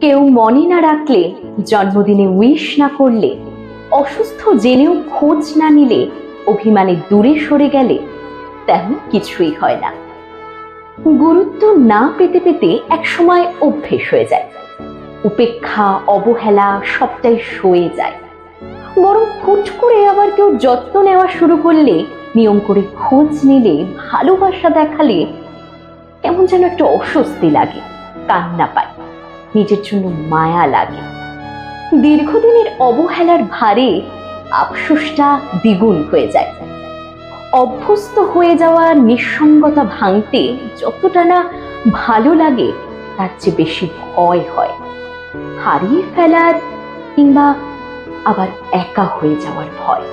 কেউ মনে না রাখলে, জন্মদিনে উইশ না করলে, অসুস্থ জেনেও খোঁজ না নিলে, অভিমানে দূরে সরে গেলে তেমন কিছুই হয় না। গুরুত্ব না পেতে পেতে একসময় অভ্যেস হয়ে যায়। উপেক্ষা, অবহেলা সবটাই সয়ে যায়। বরং হুট করে আবার কেউ যত্ন নেওয়া শুরু করলে, নিয়ম করে খোঁজ নিলে, ভালোবাসা দেখালে কেমন যেন একটা অস্বস্তি লাগে, কান্না পায়, নিজের জন্য মায়া লাগে। দীর্ঘদিনের অবহেলার ভারে আফসোসটা দ্বিগুণ হয়ে যায়। অভ্যস্ত হয়ে যাওয়া নিঃসঙ্গতা ভাঙতে যতটা না ভালো লাগে, তার চেয়ে বেশি ভয় হয় হারিয়ে ফেলার, কিংবা আবার একা হয়ে যাওয়ার ভয়।